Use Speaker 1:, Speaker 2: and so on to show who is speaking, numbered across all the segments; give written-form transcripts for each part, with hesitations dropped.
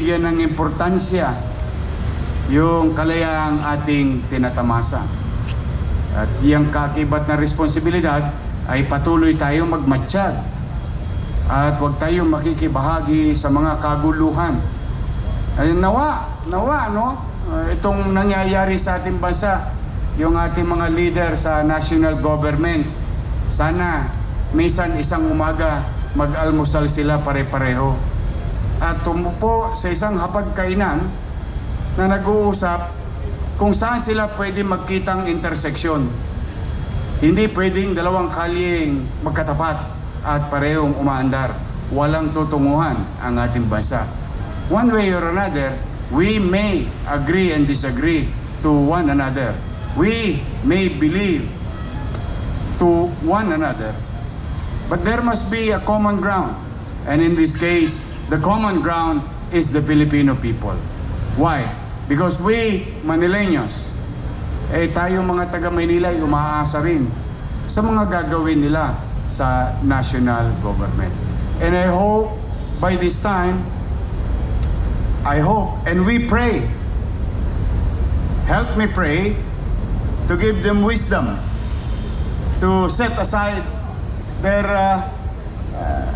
Speaker 1: bibigyan ng importansya yung kalayaang ating tinatamasa. At yung kakibat na responsibilidad ay patuloy tayong magmatsyag at huwag tayong makikibahagi sa mga kaguluhan. Ay, nawa, no? Itong nangyayari sa ating bansa, yung ating mga leader sa national government, sana minsan isang umaga mag-almusal sila pare-pareho at tumupo sa isang hapagkainan na nag-uusap kung saan sila pwede magkitang interseksyon. Hindi pwedeng dalawang kalyeng magkatapat at parehong umaandar. Walang tutunguhan ang ating bansa. One way or another, we may agree and disagree to one another. We may believe to one another. But there must be a common ground. And in this case, the common ground is the Filipino people. Why? Because we, Manileños, tayo mga taga-Maynila ay umaasa rin sa mga gagawin nila sa national government. And I hope by this time, and we pray, help me pray to give them wisdom to set aside their,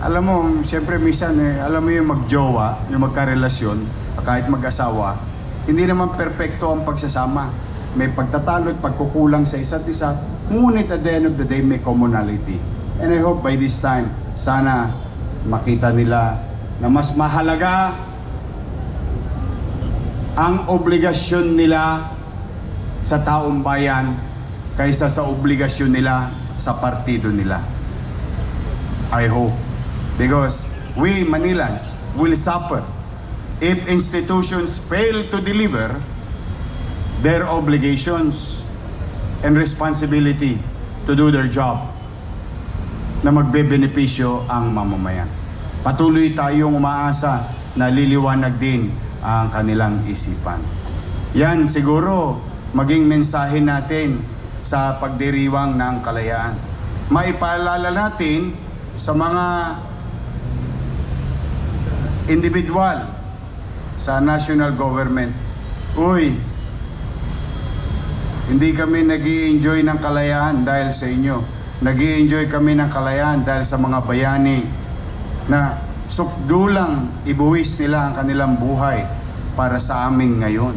Speaker 1: alam mo, siyempre minsan, alam mo yung magjowa, yung magkarelasyon, kahit mag-asawa, hindi naman perpekto ang pagsasama. May pagtatalo at pagkukulang sa isa't isa, ngunit at the end of the day, may commonality. And I hope by this time, sana makita nila na mas mahalaga ang obligasyon nila sa taong bayan kaysa sa obligasyon nila sa partido nila. I hope. Because we Manilans will suffer if institutions fail to deliver their obligations and responsibility to do their job na magbebenepisyo ang mamamayan. Patuloy tayong umaasa na liliwanag din ang kanilang isipan. Yan siguro maging mensahe natin sa pagdiriwang ng kalayaan. Maipaalala natin sa mga individual sa national government, uy, hindi kami nag-i-enjoy ng kalayaan dahil sa inyo. Nag-i-enjoy kami ng kalayaan dahil sa mga bayani na sukdulang ibuwis nila ang kanilang buhay para sa amin ngayon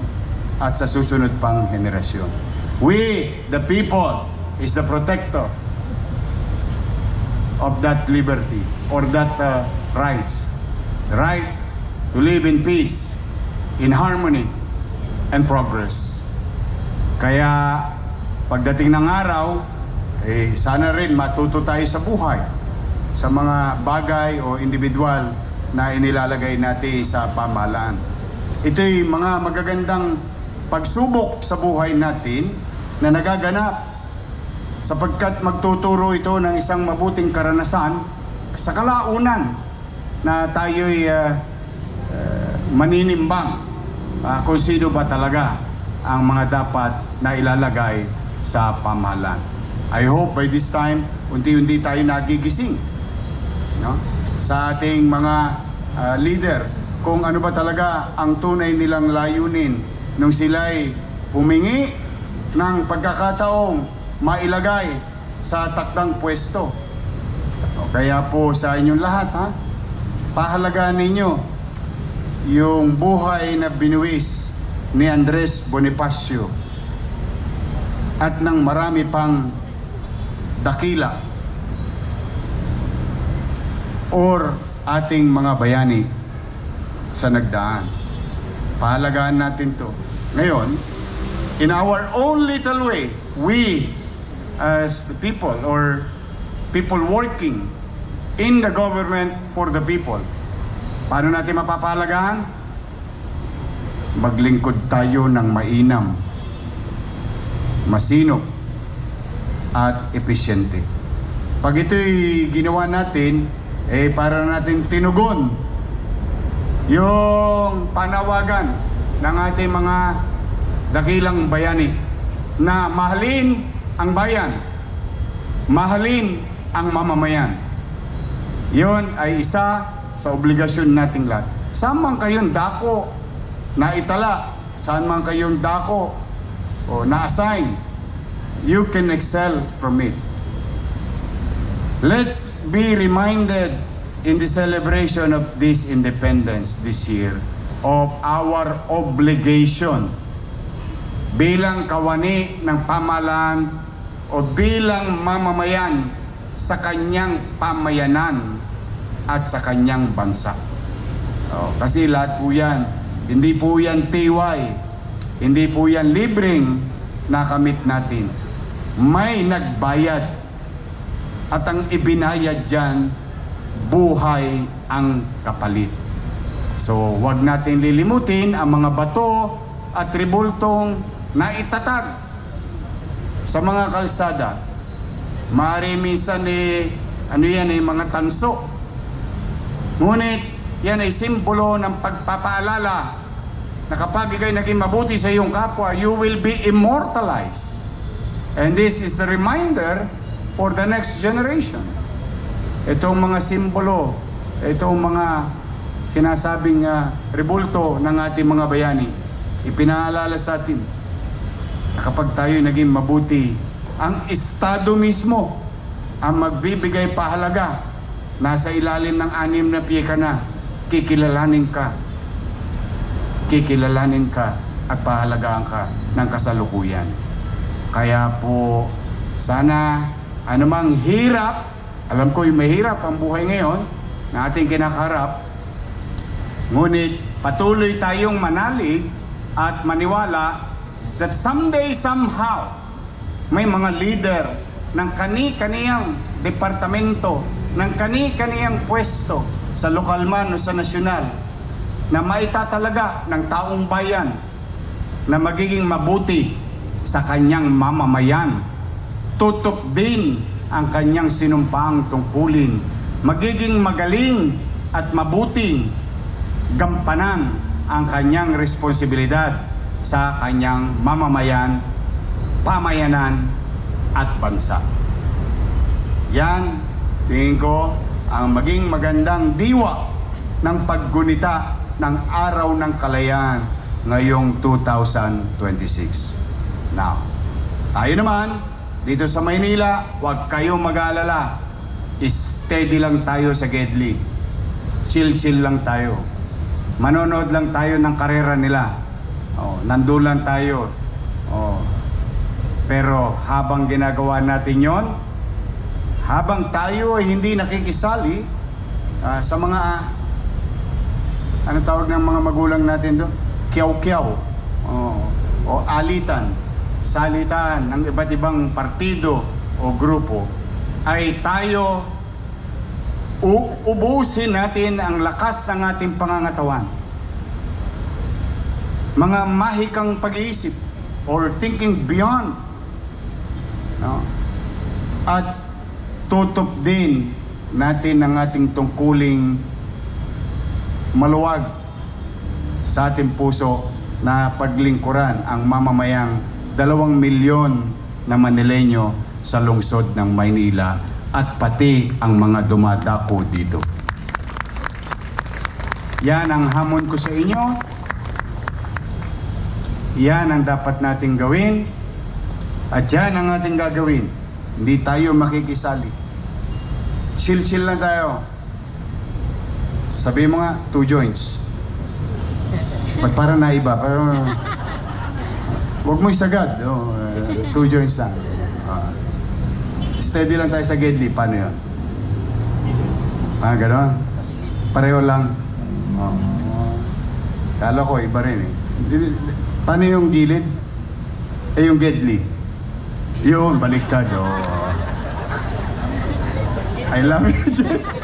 Speaker 1: at sa susunod pang henerasyon. We, the people, is the protector of that liberty or that rights. The right to live in peace, in harmony, and progress. Kaya pagdating ng araw, sana rin matuto tayo sa buhay sa mga bagay o individual na inilalagay natin sa pamahalaan. Ito'y mga magagandang pagsubok sa buhay natin na nagaganap sapagkat magtuturo ito ng isang mabuting karanasan sa kalaunan na tayo'y maninimbang kung sino ba talaga ang mga dapat na ilalagay sa pamahalaan. I hope by this time, unti-unti tayo nagigising, no? Sa ating mga leader, kung ano ba talaga ang tunay nilang layunin nung sila'y humingi ng pagkakataong mailagay sa takdang pwesto. Kaya po sa inyong lahat, pahalagaan ninyo yung buhay na binuwis ni Andres Bonifacio at ng marami pang dakila or ating mga bayani sa nagdaan. Pahalagaan natin to. Ngayon, in our own little way, we as the people or people working in the government for the people, paano natin mapapahalagaan? Maglingkod tayo ng mainam, masinop, at epesyente. Pag ito'y ginawa natin, para natin tinugon yung panawagan ng ating mga dakilang bayani na mahalin ang bayan, mahalin ang mamamayan. Yon ay isa sa obligasyon nating lahat. Saan man kayong dako na itala, saan man kayong dako o na-assign, you can excel from it. Let's be reminded in the celebration of this independence this year of our obligation bilang kawani ng pamahalaan o bilang mamamayan sa kanyang pamayanan at sa kanyang bansa. Kasi lahat po yan, hindi po yan TY, hindi po yan libreng nakamit natin. May nagbayad at ang ibinayad dyan, buhay ang kapalit. So, wag natin lilimutin ang mga bato at tribultong na itatag sa mga kalsada. Maaari minsan mga tanso. Ngunit, yan ay simbolo ng pagpapaalala na kapag ikay naging mabuti sa iyong kapwa, you will be immortalized. And this is a reminder for the next generation. Itong mga simbolo, itong mga sinasabing rebulto ng ating mga bayani, ipinaalala sa atin na kapag tayo naging mabuti, ang Estado mismo ang magbibigay pahalaga. Nasa ilalim ng 6 na piye ka na, kikilalanin ka at pahalagaan ka ng kasalukuyan. Kaya po, sana anumang hirap, alam ko yung mahirap ang buhay ngayon na ating kinakaharap, ngunit patuloy tayong manalig at maniwala that someday, somehow, may mga leader ng kani-kaniyang departamento, ng kani-kaniyang pwesto sa lokal man o sa nasyonal na maitatalaga ng taong bayan na magiging mabuti sa kanyang mamamayan. Tutok din ang kanyang sinumpaang tungkulin. Magiging magaling at mabuting gampanan ang kanyang responsibilidad sa kanyang mamamayan, pamayanan at bansa. Yan, tingin ko, ang maging magandang diwa ng paggunita ng Araw ng Kalayaan ngayong 2026. Now, tayo naman, dito sa Maynila, huwag kayong mag-aalala. Steady lang tayo sa Gedli. Chill-chill lang tayo. Manonood lang tayo ng karera nila. Nandun lang tayo. Pero habang ginagawa natin yon, habang tayo ay hindi nakikisali sa mga ano tawag ng mga magulang natin doon? Kiyaw-kiyaw o alitan, salitan ng iba't ibang partido o grupo, ay tayo ubusin natin ang lakas ng ating pangangatawan. Mga mahikang pag-iisip or thinking beyond. At tutup din natin ang ating tungkuling maluwag sa ating puso na paglingkuran ang mamamayang 2 milyon na Manileño sa lungsod ng Maynila at pati ang mga dumadako dito. Yan ang hamon ko sa inyo. Yan ang dapat nating gawin. At yan ang ating gagawin. Hindi tayo makikisali. Chill-chill lang tayo. Sabi mo nga, 2 joints. Ba't parang naiba? Parang, huwag mo isagad. 2 joints lang. Steady lang tayo sa Gedli. Paano yun? Gano'n? Pareho lang. Kala ko, iba rin eh. Paano yung gilid? Yung Gedli. Yun, baliktad. I love you, Jess.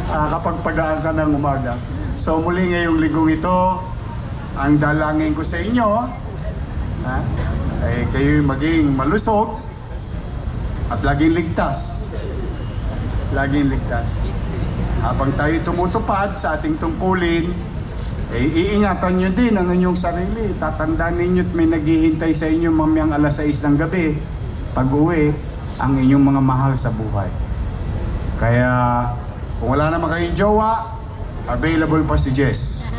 Speaker 1: Kapag pagaan ka ng umaga. So muli ngayong linggong ito, ang dalangin ko sa inyo, ay kayo'y maging malusog at laging ligtas. Laging ligtas. Habang tayo tumutupad sa ating tungkulin, iingatan nyo din ang inyong sarili. Tatandaan ninyo at may naghihintay sa inyo mamayang 6:00 ng gabi. Pag-uwi, ang inyong mga mahal sa buhay. Kaya Kung wala naman kayong jowa, available pa si Jess.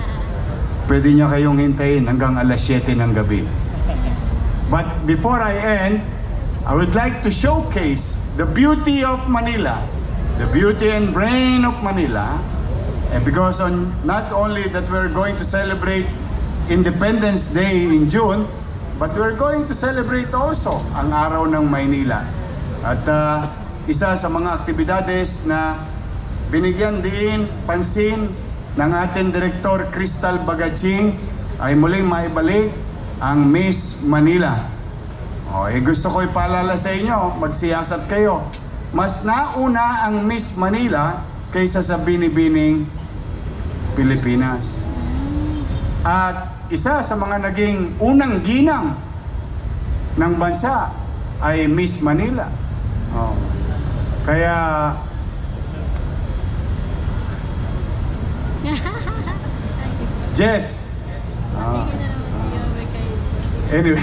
Speaker 1: Pwede niya kayong hintayin hanggang alas 7 ng gabi. But before I end, I would like to showcase the beauty of Manila, the beauty and brain of Manila. And because on not only that we're going to celebrate Independence Day in June, but we're going to celebrate also ang Araw ng Maynila. At isa sa mga aktibidades na binigyan din pansin ng ating Direktor Crystal Bagaching ay muling maibalik ang Miss Manila. Gusto ko ipaalala sa inyo, magsiyasat kayo. Mas nauna ang Miss Manila kaysa sa Binibining Pilipinas. At isa sa mga naging unang ginang ng bansa ay Miss Manila. Kaya Jess. Anyway,